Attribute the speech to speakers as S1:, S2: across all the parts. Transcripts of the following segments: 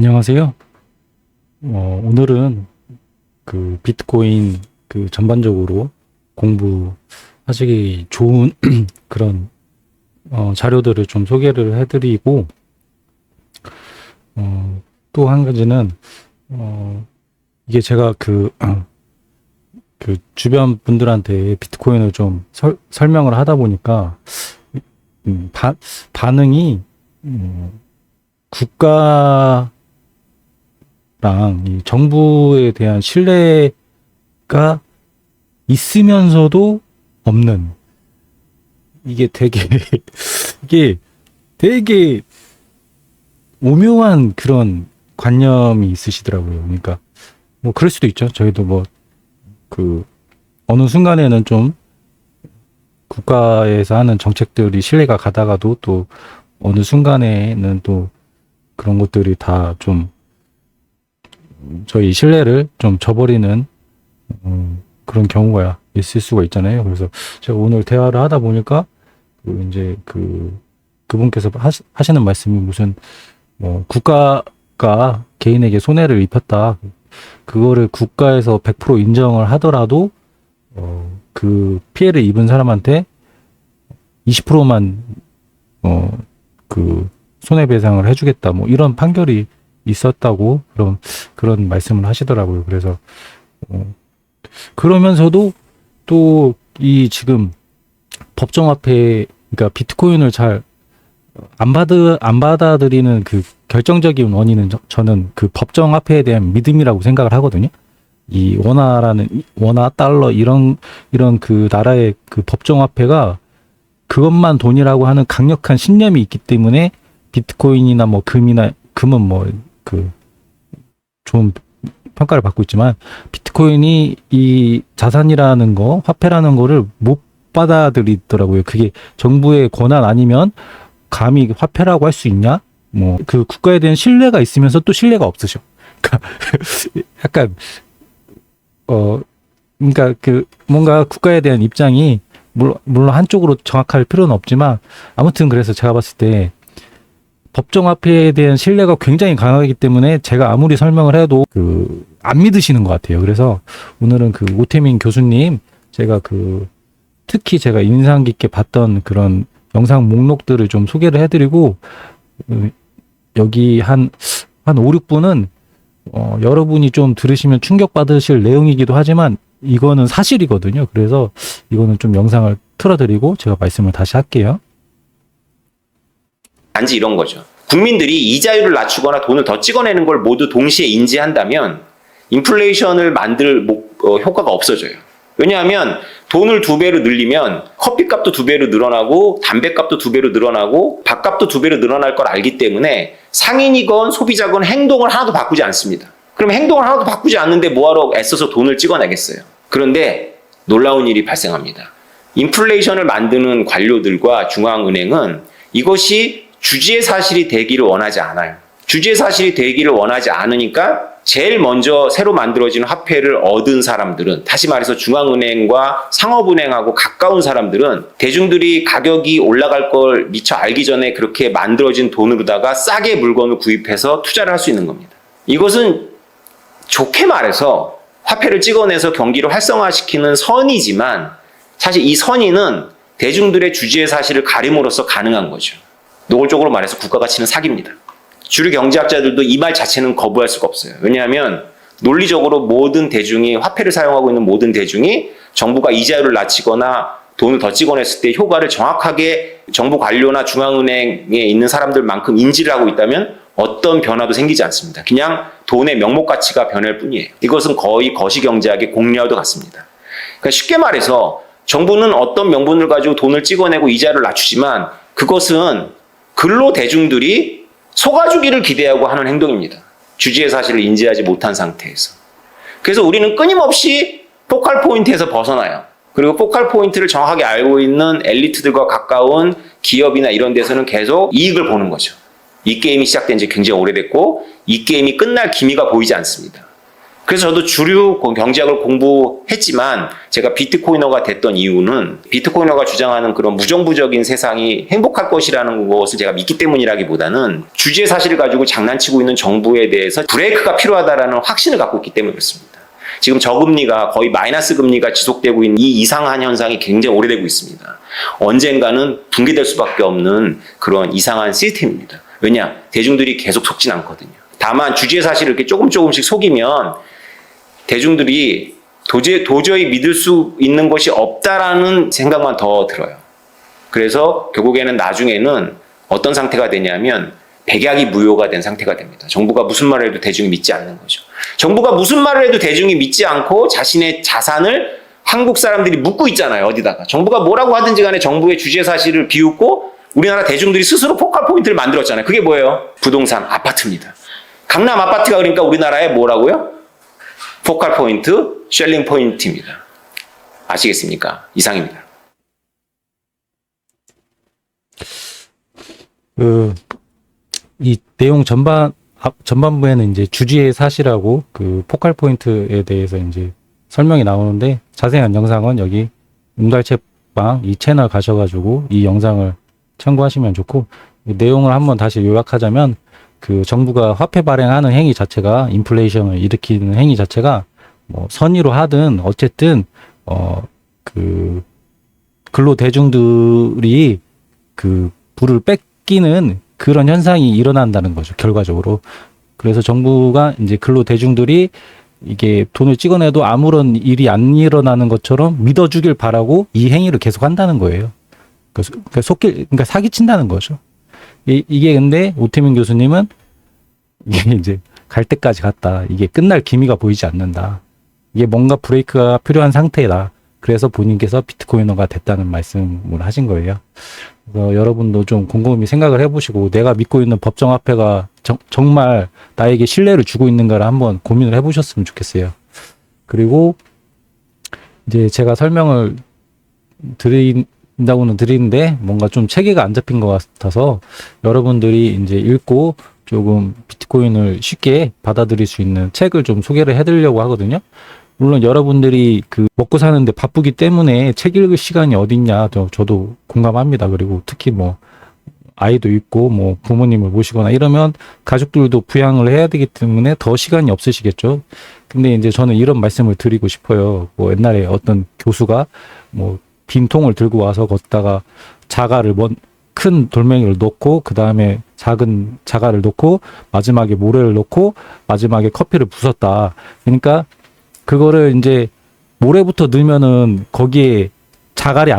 S1: 안녕하세요. 오늘은 그 비트코인 그 전반적으로 공부하시기 좋은 그런 자료들을 좀 소개를 해드리고, 또 한 가지는 이게 제가 그 주변 분들한테 비트코인을 좀 설명을 하다 보니까 반응이 국가 이 정부에 대한 신뢰가 있으면서도 없는, 이게 이게 되게 오묘한 그런 관념이 있으시더라고요. 그러니까 뭐 그럴 수도 있죠. 저희도 뭐 어느 순간에는 좀 국가에서 하는 정책들이 신뢰가 가다가도 또 어느 순간에는 또 그런 것들이 다 좀 저희 신뢰를 좀 저버리는 그런 경우가 있을 수가 있잖아요. 그래서 제가 오늘 대화를 하다 보니까 이제 그분께서 하시는 말씀이 무슨 뭐 국가가 개인에게 손해를 입혔다. 그거를 국가에서 100% 인정을 하더라도 그 피해를 입은 사람한테 20%만 그 손해배상을 해주겠다. 뭐 이런 판결이 있었다고 그런 말씀을 하시더라고요. 그래서 그러면서도 또 이 지금 법정화폐, 그러니까 비트코인을 잘 안 받아들이는 그 결정적인 원인은 저는 그 법정화폐에 대한 믿음이라고 생각을 하거든요. 이 원화 달러 이런 그 나라의 그 법정화폐가 그것만 돈이라고 하는 강력한 신념이 있기 때문에 비트코인이나 뭐 금은 뭐 좋은 평가를 받고 있지만 비트코인이 이 자산이라는 거, 화폐라는 거를 못 받아들이더라고요. 그게 정부의 권한 아니면 감히 화폐라고 할 수 있냐? 뭐 그 국가에 대한 신뢰가 있으면서 또 신뢰가 없으셔. 그러니까 약간 그러니까 뭔가 국가에 대한 입장이 물론 한쪽으로 정확할 필요는 없지만 아무튼 그래서 제가 봤을 때 법정화폐에 대한 신뢰가 굉장히 강하기 때문에 제가 아무리 설명을 해도 안 믿으시는 것 같아요. 그래서 오늘은 오태민 교수님, 제가 특히 제가 인상 깊게 봤던 그런 영상 목록들을 좀 소개를 해드리고, 여기 한 5, 6분은 여러분이 좀 들으시면 충격받으실 내용이기도 하지만 이거는 사실이거든요. 그래서 이거는 좀 영상을 틀어드리고 제가 말씀을 다시 할게요.
S2: 단지 이런 거죠. 국민들이 이자율을 낮추거나 돈을 더 찍어내는 걸 모두 동시에 인지한다면 인플레이션을 만들 효과가 없어져요. 왜냐하면 돈을 2배로 늘리면 커피값도 2배로 늘어나고 담배값도 2배로 늘어나고 밥값도 2배로 늘어날 걸 알기 때문에 상인이건 소비자건 행동을 하나도 바꾸지 않습니다. 그럼 행동을 하나도 바꾸지 않는데 뭐하러 애써서 돈을 찍어내겠어요. 그런데 놀라운 일이 발생합니다. 인플레이션을 만드는 관료들과 중앙은행은 이것이 주지의 사실이 되기를 원하지 않아요. 주지의 사실이 되기를 원하지 않으니까 제일 먼저 새로 만들어진 화폐를 얻은 사람들은, 다시 말해서 중앙은행과 상업은행하고 가까운 사람들은 대중들이 가격이 올라갈 걸 미처 알기 전에 그렇게 만들어진 돈으로다가 싸게 물건을 구입해서 투자를 할 수 있는 겁니다. 이것은 좋게 말해서 화폐를 찍어내서 경기를 활성화시키는 선이지만 사실 이 선의는 대중들의 주지의 사실을 가림으로써 가능한 거죠. 노골적으로 말해서 국가가 치는 사기입니다. 주류 경제학자들도 이 말 자체는 거부할 수가 없어요. 왜냐하면 논리적으로 모든 대중이, 화폐를 사용하고 있는 모든 대중이 정부가 이자율을 낮추거나 돈을 더 찍어냈을 때 효과를 정확하게 정부 관료나 중앙은행에 있는 사람들만큼 인지를 하고 있다면 어떤 변화도 생기지 않습니다. 그냥 돈의 명목 가치가 변할 뿐이에요. 이것은 거의 거시경제학의 공리와도 같습니다. 그러니까 쉽게 말해서 정부는 어떤 명분을 가지고 돈을 찍어내고 이자를 낮추지만 그것은 근로 대중들이 속아주기를 기대하고 하는 행동입니다. 주지의 사실을 인지하지 못한 상태에서. 그래서 우리는 끊임없이 포컬 포인트에서 벗어나요. 그리고 포컬 포인트를 정확하게 알고 있는 엘리트들과 가까운 기업이나 이런 데서는 계속 이익을 보는 거죠. 이 게임이 시작된 지 굉장히 오래됐고 이 게임이 끝날 기미가 보이지 않습니다. 그래서 저도 주류 경제학을 공부했지만 제가 비트코이너가 됐던 이유는 비트코이너가 주장하는 그런 무정부적인 세상이 행복할 것이라는 것을 제가 믿기 때문이라기보다는 주제 사실을 가지고 장난치고 있는 정부에 대해서 브레이크가 필요하다라는 확신을 갖고 있기 때문에 그렇습니다. 지금 저금리가 거의 마이너스 금리가 지속되고 있는 이 이상한 현상이 굉장히 오래되고 있습니다. 언젠가는 붕괴될 수밖에 없는 그런 이상한 시스템입니다. 왜냐? 대중들이 계속 속진 않거든요. 다만 주제 사실을 이렇게 조금씩 속이면 대중들이 도저히 믿을 수 있는 것이 없다라는 생각만 더 들어요. 그래서 결국에는 나중에는 어떤 상태가 되냐면 백약이 무효가 된 상태가 됩니다. 정부가 무슨 말을 해도 대중이 믿지 않는 거죠. 정부가 무슨 말을 해도 대중이 믿지 않고 자신의 자산을 한국 사람들이 묻고 있잖아요. 어디다가. 정부가 뭐라고 하든지 간에 정부의 주제 사실을 비웃고 우리나라 대중들이 스스로 포컬 포인트를 만들었잖아요. 그게 뭐예요? 부동산, 아파트입니다. 강남 아파트가 그러니까 우리나라의 뭐라고요? 포컬 포인트, 셀링 포인트입니다. 아시겠습니까? 이상입니다.
S1: 이 내용 전반부에는 이제 주지의 사실하고 그 포컬 포인트에 대해서 이제 설명이 나오는데 자세한 영상은 여기 음달책방 이 채널 가셔가지고 이 영상을 참고하시면 좋고, 이 내용을 한번 다시 요약하자면 그 정부가 화폐 발행하는 행위 자체가 인플레이션을 일으키는 행위 자체가 뭐 선의로 하든 어쨌든 그 근로 대중들이 그 부를 뺏기는 그런 현상이 일어난다는 거죠, 결과적으로. 그래서 정부가 이제 근로 대중들이 이게 돈을 찍어내도 아무런 일이 안 일어나는 것처럼 믿어주길 바라고 이 행위를 계속 한다는 거예요. 그러니까 사기친다는 거죠. 이게 근데 오태민 교수님은 이게 이제 갈 때까지 갔다. 이게 끝날 기미가 보이지 않는다. 이게 뭔가 브레이크가 필요한 상태다. 그래서 본인께서 비트코이너가 됐다는 말씀을 하신 거예요. 그래서 여러분도 좀 곰곰이 생각을 해보시고 내가 믿고 있는 법정화폐가 정말 나에게 신뢰를 주고 있는가를 한번 고민을 해보셨으면 좋겠어요. 그리고 이제 제가 설명을 드린다고는 드리는데 뭔가 좀 체계가 안 잡힌 것 같아서 여러분들이 이제 읽고 조금 비트코인을 쉽게 받아들일 수 있는 책을 좀 소개를 해드리려고 하거든요. 물론 여러분들이 그 먹고 사는데 바쁘기 때문에 책 읽을 시간이 어딨냐, 저도 공감합니다. 그리고 특히 뭐 아이도 있고 뭐 부모님을 모시거나 이러면 가족들도 부양을 해야 되기 때문에 더 시간이 없으시겠죠. 근데 이제 저는 이런 말씀을 드리고 싶어요. 뭐 옛날에 어떤 교수가 뭐 빈 통을 들고 와서 거기다가 자갈을 큰 돌멩이를 넣고 그 다음에 작은 자갈을 넣고 마지막에 모래를 넣고 마지막에 커피를 부었다. 그러니까 그거를 이제 모래부터 넣으면은 거기에 자갈이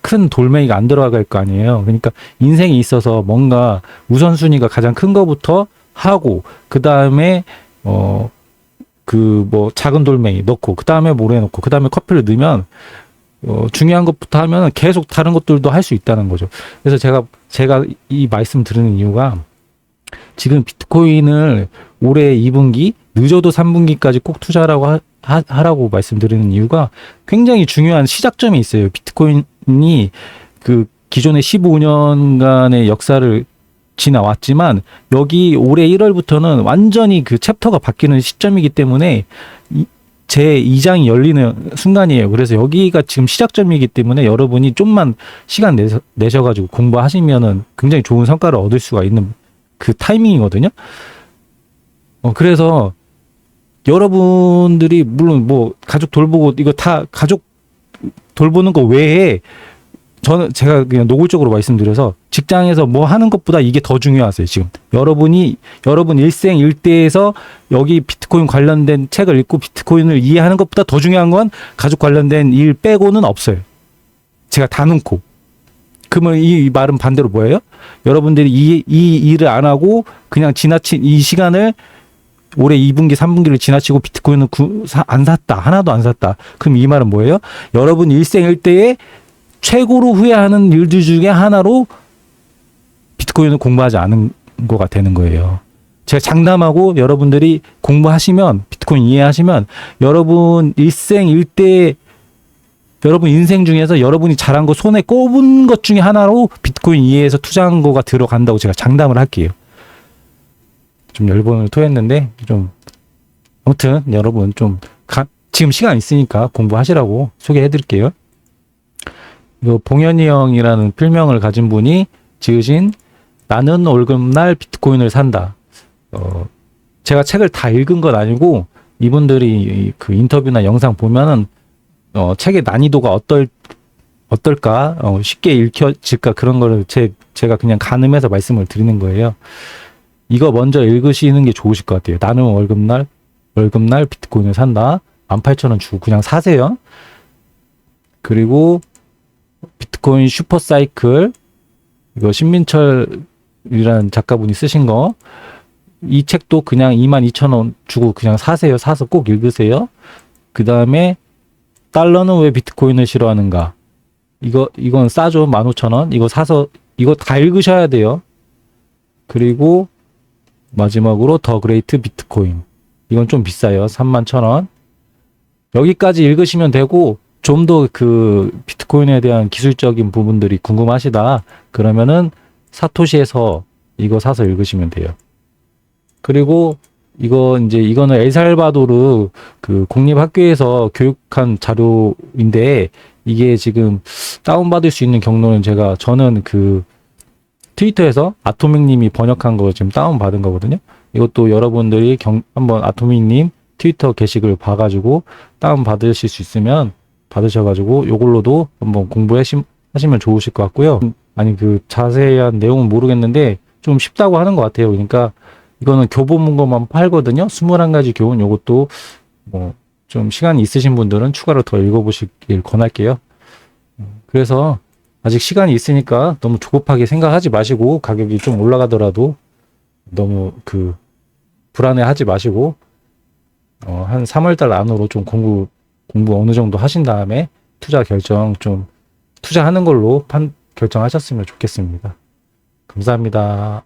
S1: 큰 돌멩이가 안 들어갈 거 아니에요. 그러니까 인생에 있어서 뭔가 우선순위가 가장 큰 거부터 하고 그 다음에 그 뭐 작은 돌멩이 넣고 그 다음에 모래 넣고 그 다음에 커피를 넣으면 중요한 것부터 하면 계속 다른 것들도 할 수 있다는 거죠. 그래서 제가 이 말씀 드리는 이유가 지금 비트코인을 올해 2분기 늦어도 3분기까지 꼭 투자하라고 하라고 말씀드리는 이유가 굉장히 중요한 시작점이 있어요. 비트코인이 그 기존의 15년간의 역사를 지나왔지만 여기 올해 1월부터는 완전히 그 챕터가 바뀌는 시점이기 때문에 제 2장이 열리는 순간이에요. 그래서 여기가 지금 시작점이기 때문에 여러분이 좀만 시간 내셔가지고 공부하시면은 굉장히 좋은 성과를 얻을 수가 있는 그 타이밍이거든요. 그래서 여러분들이 물론 뭐 가족 돌보고 이거 다 가족 돌보는 거 외에 제가 그냥 노골적으로 말씀드려서 직장에서 뭐 하는 것보다 이게 더 중요하세요. 지금 여러분 일생일대에서 여기 비트코인 관련된 책을 읽고 비트코인을 이해하는 것보다 더 중요한 건 가족 관련된 일 빼고는 없어요. 제가 다 넣고. 그러면 이 말은 반대로 뭐예요? 여러분들이 이 일을 안 하고 그냥 지나친 이 시간을 올해 2분기, 3분기를 지나치고 비트코인을 안 샀다. 하나도 안 샀다. 그럼 이 말은 뭐예요? 여러분 일생일대에 최고로 후회하는 일들 중에 하나로 비트코인을 공부하지 않은 거가 되는 거예요. 제가 장담하고 여러분들이 공부하시면 비트코인 이해하시면 여러분 일생일대 여러분 인생 중에서 여러분이 잘한 거 손에 꼽은 것 중에 하나로 비트코인 이해해서 투자한 거가 들어간다고 제가 장담을 할게요. 좀 열번을 토했는데 좀 아무튼 여러분 좀 지금 시간 있으니까 공부하시라고 소개해드릴게요. 이거 봉현이 형이라는 필명을 가진 분이 지으신 나는 월급날 비트코인을 산다. 제가 책을 다 읽은 건 아니고 이분들이 그 인터뷰나 영상 보면은 책의 난이도가 어떨까 쉽게 읽혀질까 그런 거를 제가 그냥 가늠해서 말씀을 드리는 거예요. 이거 먼저 읽으시는 게 좋으실 것 같아요. 나는 월급날 비트코인을 산다. 18,000원 주고 그냥 사세요. 그리고 비트코인 슈퍼사이클 이거 신민철이라는 작가분이 쓰신 거 이 책도 그냥 22,000원 주고 그냥 사세요. 사서 꼭 읽으세요. 그 다음에 달러는 왜 비트코인을 싫어하는가? 이건 싸죠. 15,000원. 이거 사서 이거 다 읽으셔야 돼요. 그리고 마지막으로 더 그레이트 비트코인. 이건 좀 비싸요. 31,000원. 여기까지 읽으시면 되고 좀 더 그 비트코인에 대한 기술적인 부분들이 궁금하시다. 그러면은 이거 사서 읽으시면 돼요. 그리고 이거는 엘살바도르 그 공립학교에서 교육한 자료인데 이게 지금 다운받을 수 있는 경로는 저는 그 트위터에서 아토믹님이 번역한 거 지금 다운받은 거거든요. 이것도 여러분들이 한번 아토믹님 트위터 게시글 봐가지고 다운받으실 수 있으면 받으셔가지고 요걸로도 한번 공부하시면 좋으실 것 같고요. 아니 그 자세한 내용은 모르겠는데 좀 쉽다고 하는 것 같아요. 그러니까 이거는 교보문고만 팔거든요. 21가지 교훈 요것도 뭐 좀 시간이 있으신 분들은 추가로 더 읽어보시길 권할게요. 그래서 아직 시간이 있으니까 너무 조급하게 생각하지 마시고 가격이 좀 올라가더라도 너무 불안해하지 마시고 한 3월달 안으로 좀 공부 어느 정도 하신 다음에 투자하는 걸로 결정하셨으면 좋겠습니다. 감사합니다.